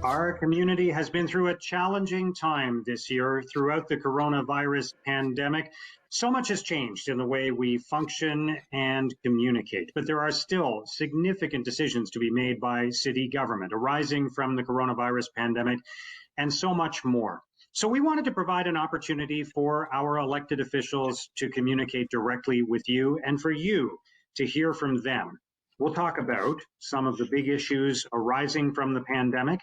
Our community has been through a challenging time this year throughout the coronavirus pandemic. So much has changed in the way we function and communicate, but there are still significant decisions to be made by city government arising from the coronavirus pandemic and so much more. So we wanted to provide an opportunity for our elected officials to communicate directly with you and for you to hear from them. We'll talk about some of the big issues arising from the pandemic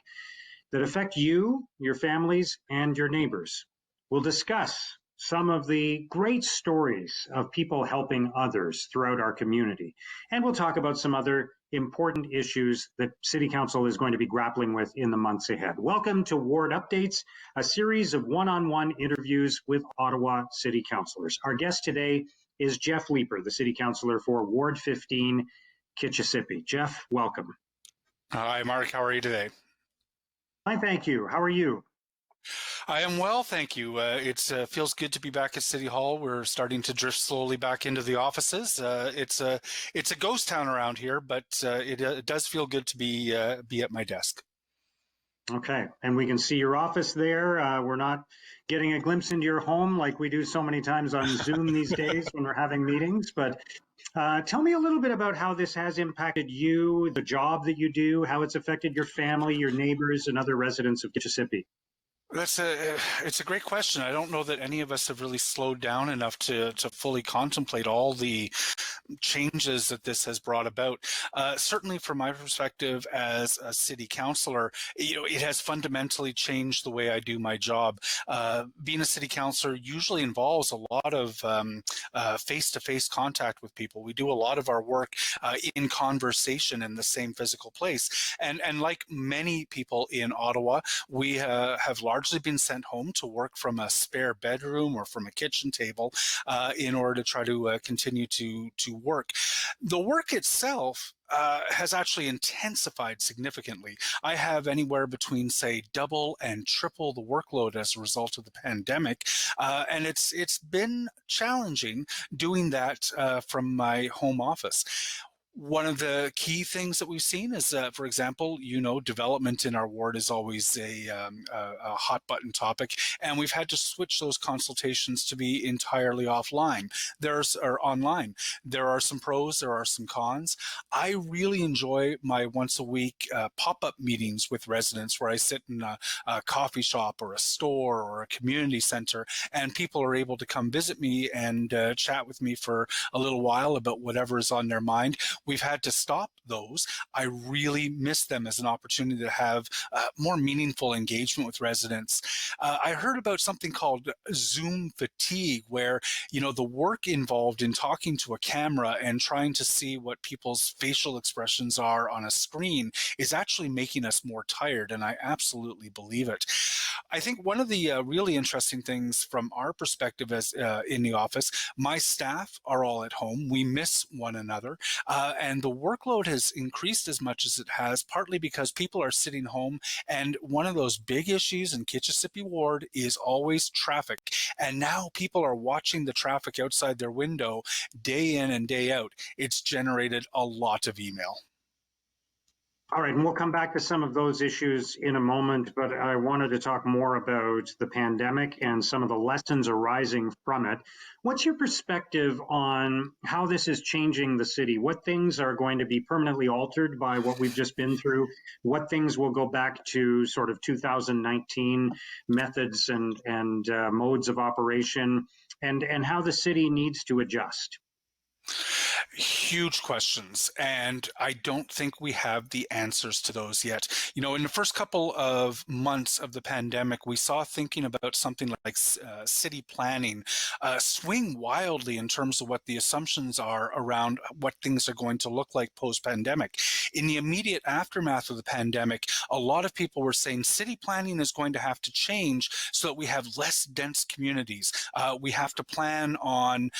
that affect you, your families, and your neighbors. We'll discuss some of the great stories of people helping others throughout our community. And we'll talk about some other important issues that City Council is going to be grappling with in the months ahead. Welcome to Ward Updates, a series of one-on-one interviews with Ottawa City Councillors. Our guest today is Jeff Leiper, the City Councillor for Ward 15, Kitchissippi. Jeff, welcome. Hi, Mark. How are you today? Fine, thank you. How are you? I am well, thank you. It feels good to be back at City Hall. We're starting to drift slowly back into the offices. It's a ghost town around here, but it does feel good to be at my desk. Okay, and we can see your office there. We're not getting a glimpse into your home like we do so many times on Zoom these days when we're having meetings, but tell me a little bit about how this has impacted you, the job that you do, how it's affected your family, your neighbors, and other residents of Kitchissippi. It's a great question. I don't know that any of us have really slowed down enough to fully contemplate all the changes that this has brought about. Certainly from my perspective as a city councillor, it has fundamentally changed the way I do my job. Being a city councillor usually involves a lot of face-to-face contact with people. We do a lot of our work in conversation in the same physical place. And like many people in Ottawa, we have largely been sent home to work from a spare bedroom or from a kitchen table in order to try to continue to work. The work itself has actually intensified significantly. I have anywhere between, say, double and triple the workload as a result of the pandemic, and it's been challenging doing that from my home office. One of the key things that we've seen is, for example, development in our ward is always a hot button topic, and we've had to switch those consultations to be entirely offline. Or online. There are some pros, there are some cons. I really enjoy my once a week pop-up meetings with residents where I sit in a coffee shop or a store or a community center, and people are able to come visit me and chat with me for a little while about whatever is on their mind. We've had to stop those. I really miss them as an opportunity to have more meaningful engagement with residents. I heard about something called Zoom fatigue, where the work involved in talking to a camera and trying to see what people's facial expressions are on a screen is actually making us more tired, and I absolutely believe it. I think one of the really interesting things from our perspective as in the office, my staff are all at home. We miss one another, and the workload has increased as much as it has, partly because people are sitting home, and one of those big issues in Kitchissippi Ward is always traffic. And now people are watching the traffic outside their window day in and day out. It's generated a lot of email. All right, and we'll come back to some of those issues in a moment, but I wanted to talk more about the pandemic and some of the lessons arising from it. What's your perspective on how this is changing the city? What things are going to be permanently altered by what we've just been through? What things will go back to sort of 2019 methods and modes of operation, and how the city needs to adjust? Huge questions, and I don't think we have the answers to those yet. In the first couple of months of the pandemic, we saw thinking about something like city planning swing wildly in terms of what the assumptions are around what things are going to look like post-pandemic. In the immediate aftermath of the pandemic, a lot of people were saying city planning is going to have to change so that we have less dense communities. We have to plan on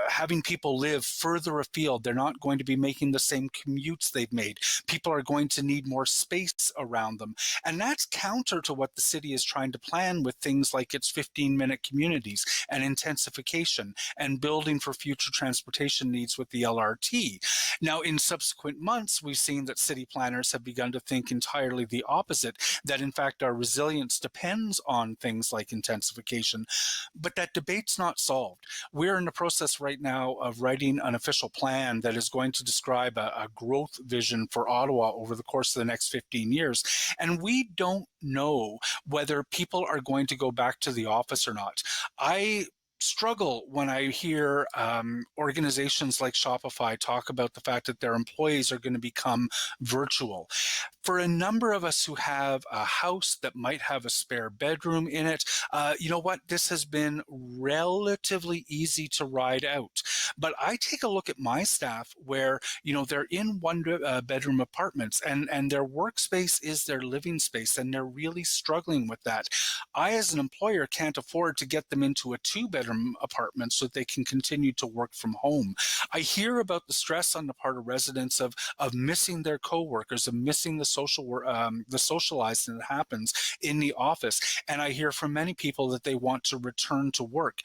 having people live further afield. They're not going to be making the same commutes they've made. People are going to need more space around them. And that's counter to what the city is trying to plan with things like its 15-minute communities and intensification and building for future transportation needs with the LRT. Now, in subsequent months, we've seen that city planners have begun to think entirely the opposite, that in fact our resilience depends on things like intensification, but that debate's not solved. We're in the process right now of writing an official plan that is going to describe a growth vision for Ottawa over the course of the next 15 years. And we don't know whether people are going to go back to the office or not. I struggle when I hear organizations like Shopify talk about the fact that their employees are going to become virtual. For a number of us who have a house that might have a spare bedroom in it, you know what? This has been relatively easy to ride out. But I take a look at my staff where, you know, they're in one-bedroom apartments and their workspace is their living space, and they're really struggling with that. I, as an employer, can't afford to get them into a two-bedroom apartment so that they can continue to work from home. I hear about the stress on the part of residents of missing their coworkers, of missing the socializing that happens in the office. And I hear from many people that they want to return to work.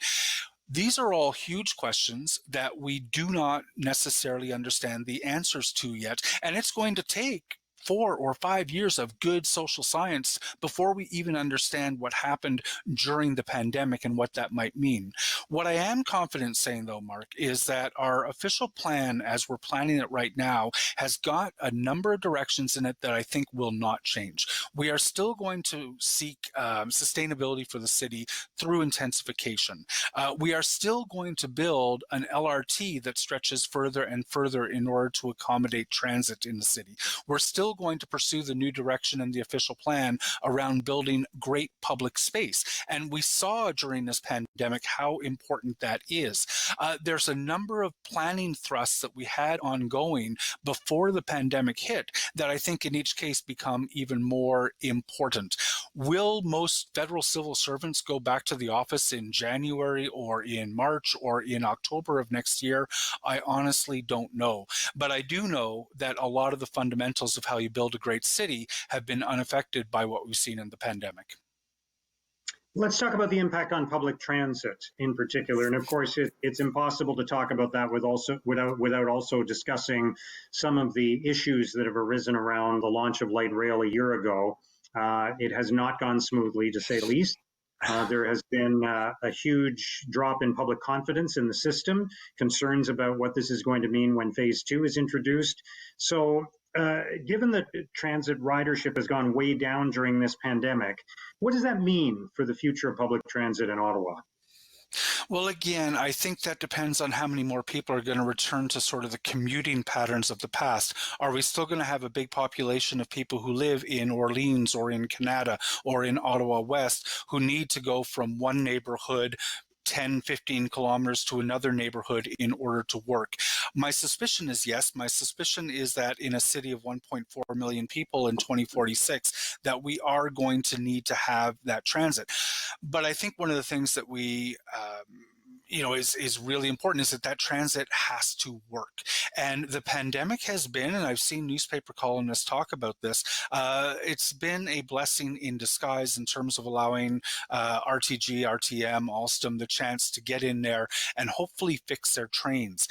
These are all huge questions that we do not necessarily understand the answers to yet. And it's going to take 4 or 5 years of good social science before we even understand what happened during the pandemic and what that might mean. What I am confident saying, though, Mark, is that our official plan, as we're planning it right now, has got a number of directions in it that I think will not change. We are still going to seek sustainability for the city through intensification. We are still going to build an LRT that stretches further and further in order to accommodate transit in the city. We're still going to pursue the new direction in the official plan around building great public space. And we saw during this pandemic how important that is. There's a number of planning thrusts that we had ongoing before the pandemic hit that I think in each case become even more important. Will most federal civil servants go back to the office in January or in March or in October of next year? I honestly don't know. But I do know that a lot of the fundamentals of how you build a great city have been unaffected by what we've seen in the pandemic. Let's talk about the impact on public transit in particular. And of course, it's impossible to talk about that without also discussing some of the issues that have arisen around the launch of light rail a year ago. It has not gone smoothly, to say the least. There has been a huge drop in public confidence in the system, concerns about what this is going to mean when phase 2 is introduced. So given that transit ridership has gone way down during this pandemic, what does that mean for the future of public transit in Ottawa? Well, again, I think that depends on how many more people are going to return to sort of the commuting patterns of the past. Are we still going to have a big population of people who live in Orleans or in Canada or in Ottawa West who need to go from one neighborhood 10, 15 kilometers to another neighborhood in order to work? My suspicion is yes. My suspicion is that in a city of 1.4 million people in 2046, that we are going to need to have that transit. But I think one of the things that we is really important is that transit has to work. And the pandemic has been, and I've seen newspaper columnists talk about this, it's been a blessing in disguise in terms of allowing RTG, RTM, Alstom the chance to get in there and hopefully fix their trains.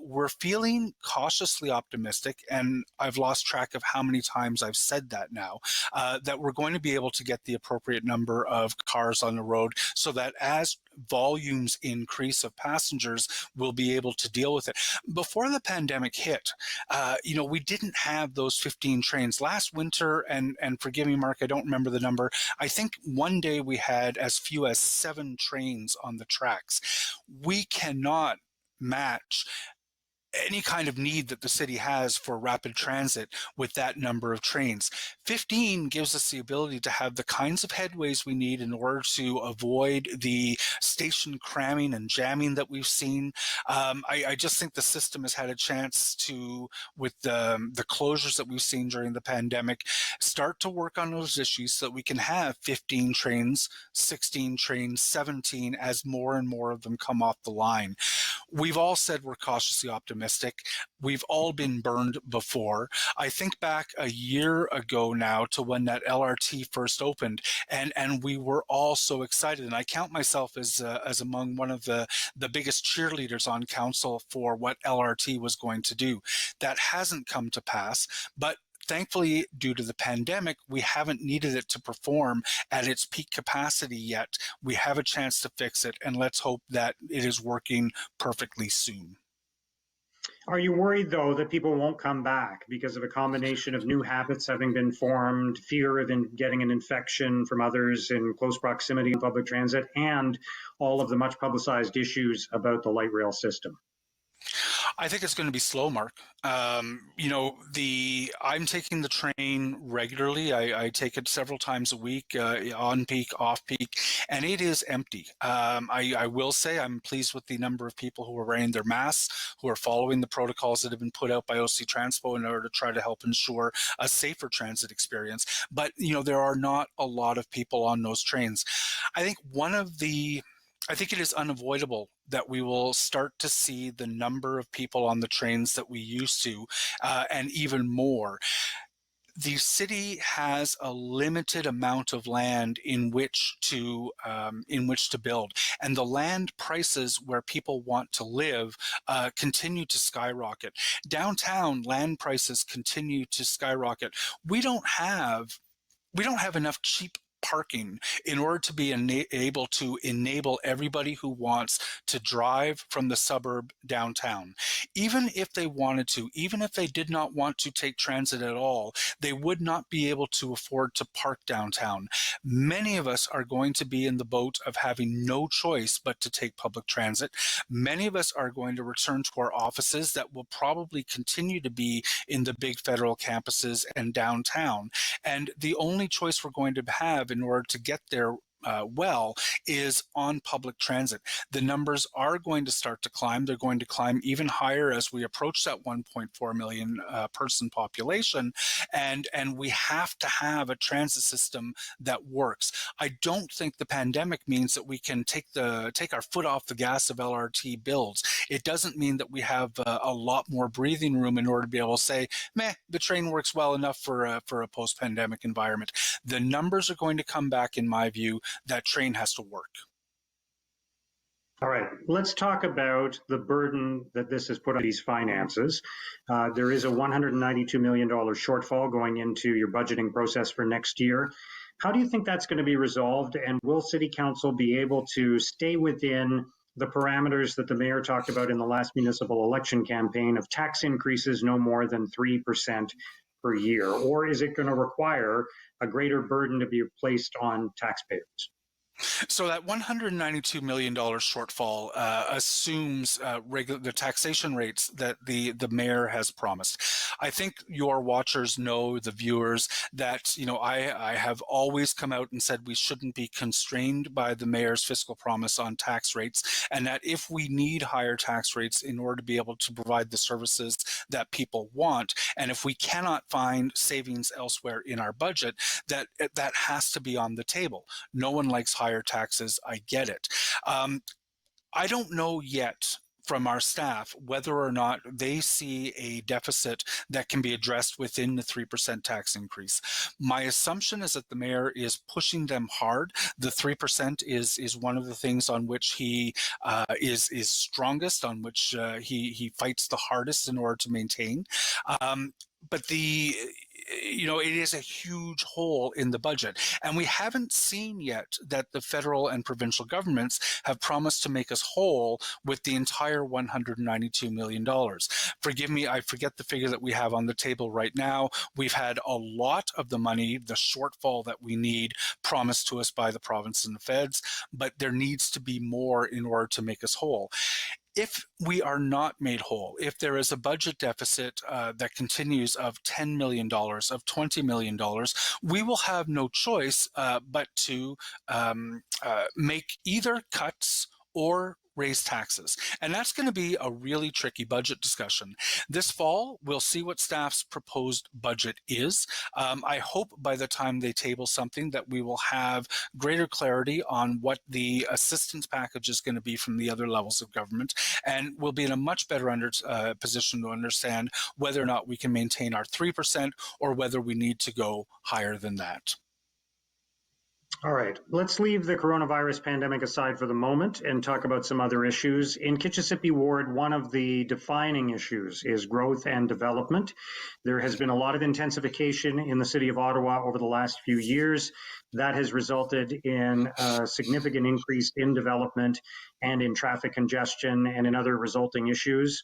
We're feeling cautiously optimistic, and I've lost track of how many times I've said that now, that we're going to be able to get the appropriate number of cars on the road so that as volumes increase of passengers, we'll be able to deal with it. Before the pandemic hit, we didn't have those 15 trains. Last winter, and forgive me, Mark, I don't remember the number, I think one day we had as few as 7 trains on the tracks. We cannot match any kind of need that the city has for rapid transit with that number of trains. 15 gives us the ability to have the kinds of headways we need in order to avoid the station cramming and jamming that we've seen. I just think the system has had a chance to, with the closures that we've seen during the pandemic, start to work on those issues so that we can have 15 trains, 16 trains, 17 as more and more of them come off the line. We've all said we're cautiously optimistic. We've all been burned before. I think back a year ago now to when that LRT first opened, and we were all so excited. And I count myself as among one of the biggest cheerleaders on council for what LRT was going to do. That hasn't come to pass, but thankfully, due to the pandemic, we haven't needed it to perform at its peak capacity yet. We have a chance to fix it, and let's hope that it is working perfectly soon. Are you worried, though, that people won't come back because of a combination of new habits having been formed, fear of getting an infection from others in close proximity to public transit, and all of the much publicized issues about the light rail system? I think it's going to be slow, Mark. I'm taking the train regularly. I take it several times a week, on peak, off peak, and it is empty. I will say I'm pleased with the number of people who are wearing their masks, who are following the protocols that have been put out by OC Transpo in order to try to help ensure a safer transit experience. But, there are not a lot of people on those trains. I think it is unavoidable that we will start to see the number of people on the trains that we used to, and even more. The city has a limited amount of land in which to build, and the land prices where people want to live continue to skyrocket. Downtown, land prices continue to skyrocket. We don't have enough cheap parking in order to be able to enable everybody who wants to drive from the suburb downtown. Even if they wanted to, even if they did not want to take transit at all, they would not be able to afford to park downtown. Many of us are going to be in the boat of having no choice but to take public transit. Many of us are going to return to our offices that will probably continue to be in the big federal campuses and downtown. And the only choice we're going to have in order to get there is on public transit. The numbers are going to start to climb. They're going to climb even higher as we approach that 1.4 million person population, and we have to have a transit system that works. I don't think the pandemic means that we can take our foot off the gas of LRT builds. It doesn't mean that we have a lot more breathing room in order to be able to say, meh, the train works well enough for a post-pandemic environment. The numbers are going to come back, in my view. That train has to work. All right, let's talk about the burden that this has put on these finances. There is a $192 million shortfall going into your budgeting process for next year. How do you think that's going to be resolved? And will City Council be able to stay within the parameters that the mayor talked about in the last municipal election campaign of tax increases no more than 3% per year? Or is it going to require a greater burden to be placed on taxpayers? So that $192 million shortfall assumes the taxation rates that the mayor has promised. I think your watchers know, the viewers, that I have always come out and said we shouldn't be constrained by the mayor's fiscal promise on tax rates, and that if we need higher tax rates in order to be able to provide the services that people want, and if we cannot find savings elsewhere in our budget, that has to be on the table. No one likes higher taxes. I get it. I don't know yet from our staff whether or not they see a deficit that can be addressed within the 3% tax increase. My assumption is that the mayor is pushing them hard. The 3% is one of the things on which he is strongest, on which he fights the hardest in order to maintain. But it is a huge hole in the budget. And we haven't seen yet that the federal and provincial governments have promised to make us whole with the entire $192 million. Forgive me, I forget the figure that we have on the table right now. We've had a lot of the money, the shortfall that we need, promised to us by the province and the feds, but there needs to be more in order to make us whole. If we are not made whole, if there is a budget deficit that continues of $10 million, of $20 million, we will have no choice but to make either cuts or raise taxes. And that's going to be a really tricky budget discussion. This fall, we'll see what staff's proposed budget is. I hope by the time they table something that we will have greater clarity on what the assistance package is going to be from the other levels of government, and we'll be in a much better position to understand whether or not we can maintain our 3% or whether we need to go higher than that. All right, let's leave the coronavirus pandemic aside for the moment and talk about some other issues. In Kitchissippi Ward, one of the defining issues is growth and development. There has been a lot of intensification in the city of Ottawa over the last few years. That has resulted in a significant increase in development and in traffic congestion and in other resulting issues.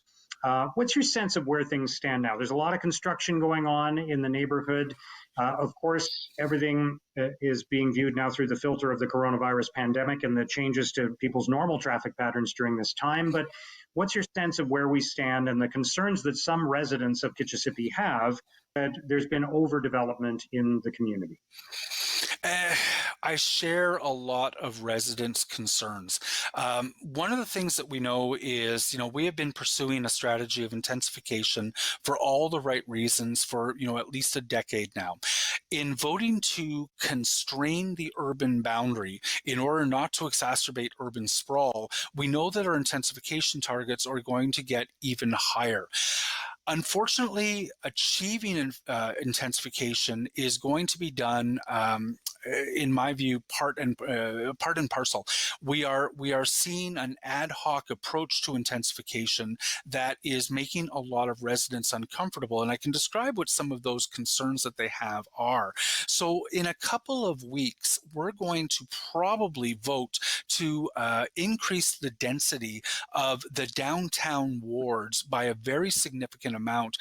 What's your sense of where things stand now? There's a lot of construction going on in the neighborhood. Of course, everything is being viewed now through the filter of the coronavirus pandemic and the changes to people's normal traffic patterns during this time. But what's your sense of where we stand and the concerns that some residents of Kitchissippi have that there's been overdevelopment in the community? I share a lot of residents' concerns. One of the things that we know is, we have been pursuing a strategy of intensification for all the right reasons for, at least a decade now. In voting to constrain the urban boundary in order not to exacerbate urban sprawl, we know that our intensification targets are going to get even higher. Unfortunately, achieving intensification is going to be done, in my view, part and parcel. We are seeing an ad hoc approach to intensification that is making a lot of residents uncomfortable, and I can describe what some of those concerns that they have are. So, in a couple of weeks, we're going to probably vote to increase the density of the downtown wards by a very significant amount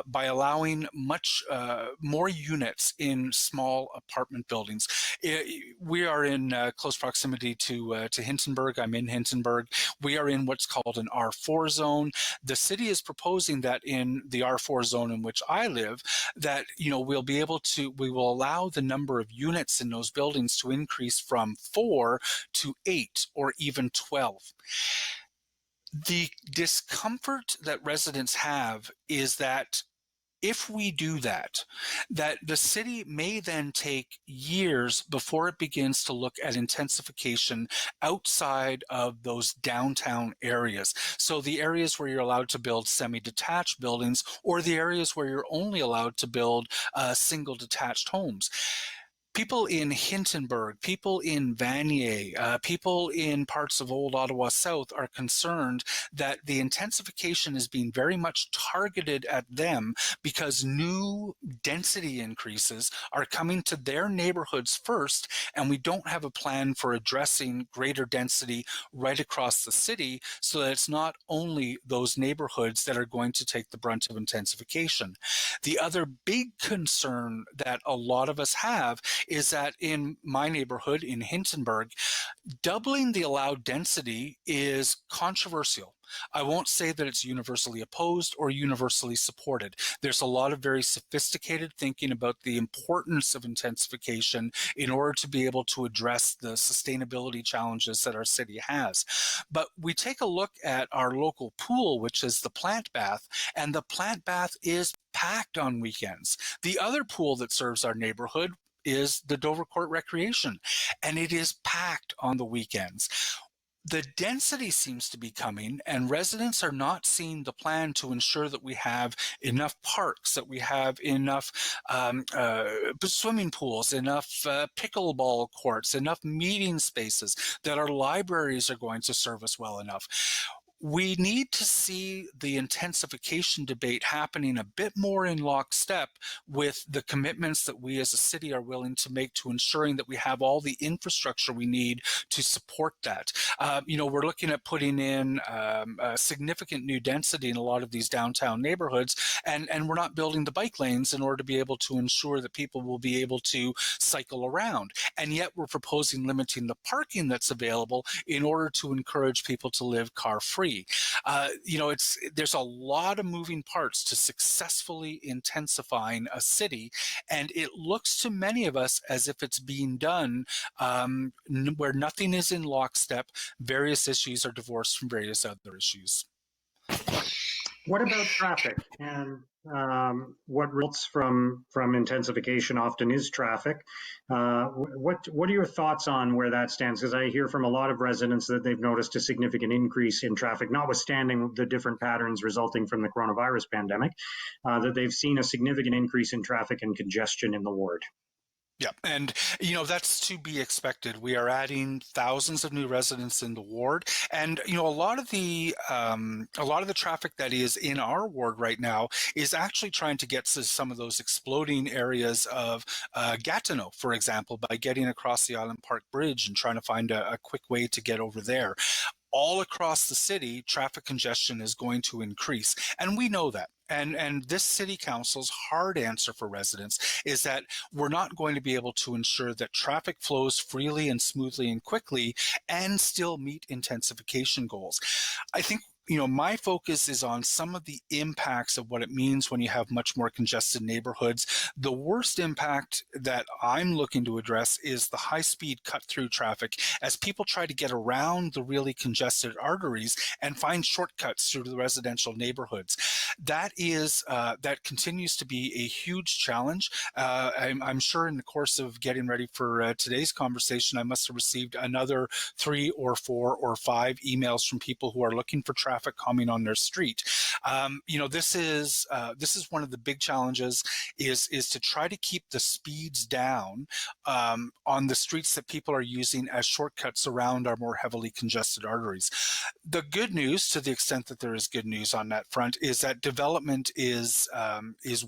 by allowing much more units in small apartment buildings. We are in close proximity to Hintonburg. I'm in Hintonburg. We are in what's called an R4 zone. The city is proposing that in the R4 zone in which I live, that we will allow the number of units in those buildings to increase from 4 to 8 or even 12. The discomfort that residents have is that if we do that the city may then take years before it begins to look at intensification outside of those downtown areas. So the areas where you're allowed to build semi-detached buildings, or the areas where you're only allowed to build single detached homes. People in Hintonburg, people in Vanier, people in parts of Old Ottawa South are concerned that the intensification is being very much targeted at them because new density increases are coming to their neighborhoods first, and we don't have a plan for addressing greater density right across the city so that it's not only those neighborhoods that are going to take the brunt of intensification. The other big concern that a lot of us have is that in my neighborhood in Hintonburg, doubling the allowed density is controversial. I won't say that it's universally opposed or universally supported. There's a lot of very sophisticated thinking about the importance of intensification in order to be able to address the sustainability challenges that our city has. But we take a look at our local pool, which is the Plant Bath, and the Plant Bath is packed on weekends. The other pool that serves our neighborhood is the Dover Court Recreation, and it is packed on the weekends. The density seems to be coming, and residents are not seeing the plan to ensure that we have enough parks, that we have enough swimming pools, enough pickleball courts, enough meeting spaces, that our libraries are going to serve us well enough. We need to see the intensification debate happening a bit more in lockstep with the commitments that we as a city are willing to make to ensuring that we have all the infrastructure we need to support that. We're looking at putting in significant new density in a lot of these downtown neighborhoods, and we're not building the bike lanes in order to be able to ensure that people will be able to cycle around. And yet we're proposing limiting the parking that's available in order to encourage people to live car-free. free. There's a lot of moving parts to successfully intensifying a city, and it looks to many of us as if it's being done where nothing is in lockstep. Various issues are divorced from various other issues. What about traffic? And what results from intensification often is traffic. What are your thoughts on where that stands? Because I hear from a lot of residents that they've noticed a significant increase in traffic, notwithstanding the different patterns resulting from the coronavirus pandemic, that they've seen a significant increase in traffic and congestion in the ward. Yeah, and that's to be expected. We are adding thousands of new residents in the ward, and a lot of the traffic that is in our ward right now is actually trying to get to some of those exploding areas of Gatineau, for example, by getting across the Island Park Bridge and trying to find a quick way to get over there. All across the city, traffic congestion is going to increase, and we know that. And this city council's hard answer for residents is that we're not going to be able to ensure that traffic flows freely and smoothly and quickly and still meet intensification goals. I think my focus is on some of the impacts of what it means when you have much more congested neighborhoods. The worst impact that I'm looking to address is the high-speed cut-through traffic as people try to get around the really congested arteries and find shortcuts through the residential neighborhoods. That continues to be a huge challenge. I'm sure in the course of getting ready for today's conversation, I must have received another 3 or 4 or 5 emails from people who are looking for traffic calming on their street. This is one of the big challenges is to try to keep the speeds down on the streets that people are using as shortcuts around our more heavily congested arteries. The good news, to the extent that there is good news on that front, is that development is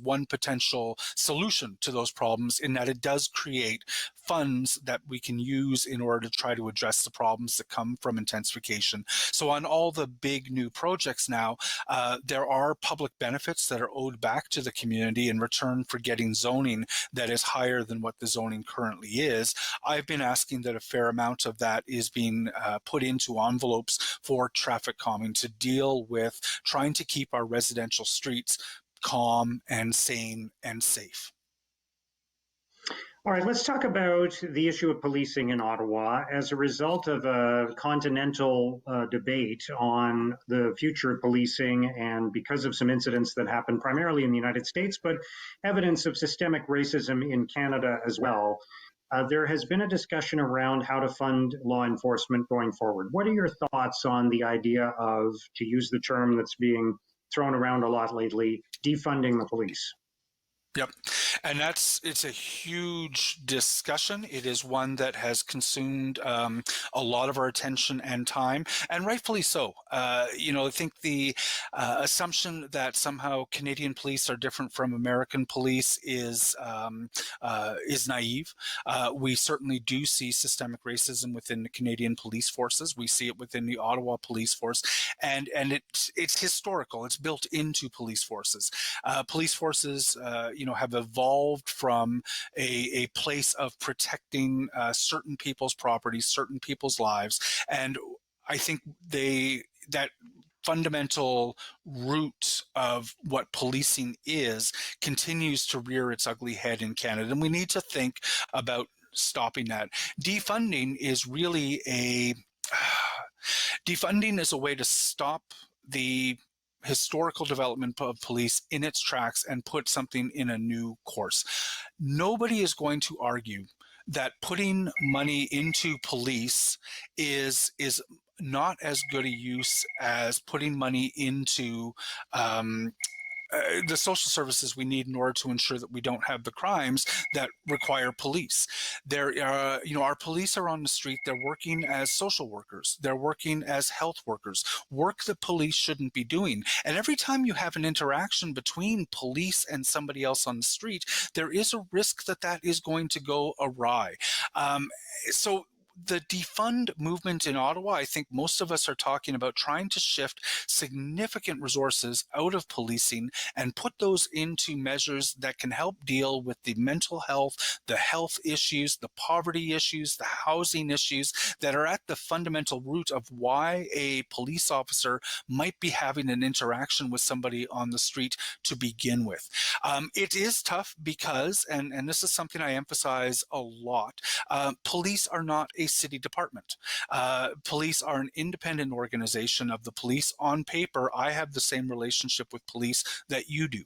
one potential solution to those problems, in that it does create funds that we can use in order to try to address the problems that come from intensification. So on all the big new projects now, there are public benefits that are owed back to the community in return for getting zoning that is higher than what the zoning currently is. I've been asking that a fair amount of that is being put into envelopes for traffic calming to deal with trying to keep our residential streets calm and sane and safe. All right, let's talk about the issue of policing in Ottawa. As a result of a continental debate on the future of policing, and because of some incidents that happened primarily in the United States, but evidence of systemic racism in Canada as well, there has been a discussion around how to fund law enforcement going forward. What are your thoughts on the idea of, to use the term that's being thrown around a lot lately, defunding the police? Yep. And it's a huge discussion. It is one that has consumed a lot of our attention and time, and rightfully so. I think the assumption that somehow Canadian police are different from American police is naive. We certainly do see systemic racism within the Canadian police forces. We see it within the Ottawa police force, and it's historical. It's built into police forces. Police forces, have evolved from a place of protecting certain people's properties, certain people's lives, and I think that fundamental root of what policing is continues to rear its ugly head in Canada, and we need to think about stopping that. Defunding is really a way to stop the historical development of police in its tracks and put something in a new course. Nobody is going to argue that putting money into police is not as good a use as putting money into the social services we need in order to ensure that we don't have the crimes that require police. Our police are on the street. They're working as social workers. They're working as health workers, work that police shouldn't be doing. And every time you have an interaction between police and somebody else on the street, there is a risk that is going to go awry. So the defund movement in Ottawa, I think most of us are talking about trying to shift significant resources out of policing and put those into measures that can help deal with the mental health, the health issues, the poverty issues, the housing issues that are at the fundamental root of why a police officer might be having an interaction with somebody on the street to begin with. It is tough because, and this is something I emphasize a lot, police are not a city department. Police are an independent organization of the police. On paper, I have the same relationship with police that you do.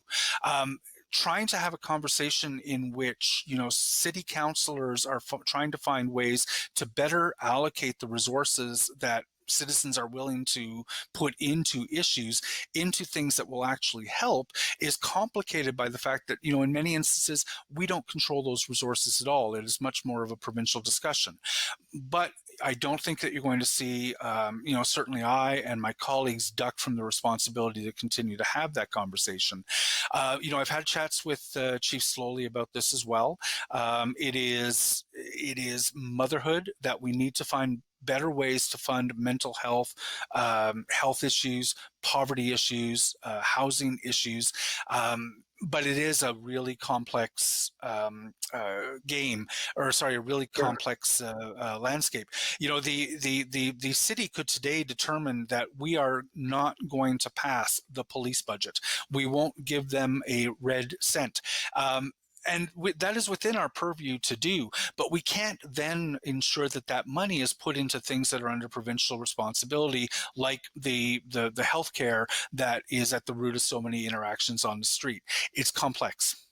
Trying to have a conversation in which, city councillors are trying to find ways to better allocate the resources that citizens are willing to put into issues, into things that will actually help, is complicated by the fact that, in many instances, we don't control those resources at all. It is much more of a provincial discussion. But I don't think that you're going to see, certainly I and my colleagues duck from the responsibility to continue to have that conversation. I've had chats with Chief Slowly about this as well. It is motherhood that we need to find better ways to fund mental health, health issues, poverty issues, housing issues. But it is a really complex complex landscape. The city could today determine that we are not going to pass the police budget. We won't give them a red cent. And that is within our purview to do, but we can't then ensure that that money is put into things that are under provincial responsibility, like the healthcare that is at the root of so many interactions on the street. It's complex.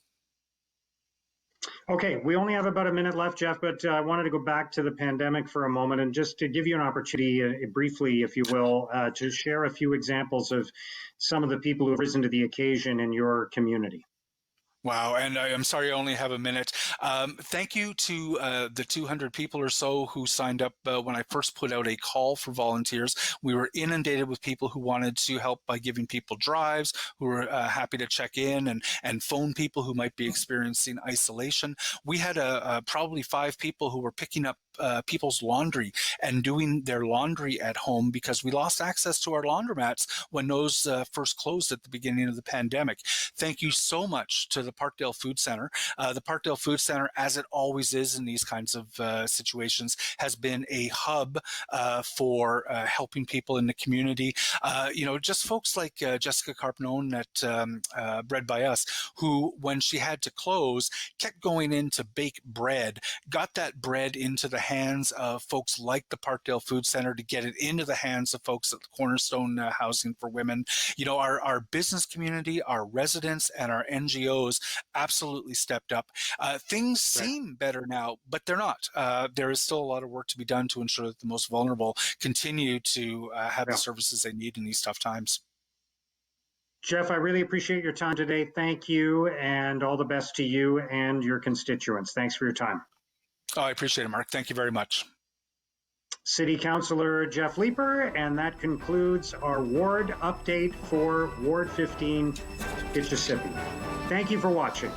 Okay, we only have about a minute left, Jeff, but I wanted to go back to the pandemic for a moment and just to give you an opportunity, briefly, if you will, to share a few examples of some of the people who have risen to the occasion in your community. Wow, and I'm sorry I only have a minute. Thank you to the 200 people or so who signed up when I first put out a call for volunteers. We were inundated with people who wanted to help by giving people drives, who were happy to check in and phone people who might be experiencing isolation. We had probably 5 people who were picking up people's laundry and doing their laundry at home because we lost access to our laundromats when those first closed at the beginning of the pandemic. Thank you so much to the Parkdale Food Center. The Parkdale Food Center, as it always is in these kinds of situations, has been a hub for helping people in the community. Just folks like Jessica Carpnone at Bread by Us, who, when she had to close, kept going in to bake bread, got that bread into the hands of folks like the Parkdale Food Center to get it into the hands of folks at the Cornerstone Housing for Women. Our business community, our residents, and our NGOs absolutely stepped up. Things seem better now, but they're not. There is still a lot of work to be done to ensure that the most vulnerable continue to have the services they need in these tough times. Jeff, I really appreciate your time today. Thank you, and all the best to you and your constituents. Thanks for your time. Oh, I appreciate it, Mark. Thank you very much. City Councillor Jeff Leiper, and that concludes our ward update for Ward 15, Kitchissippi. Thank you for watching.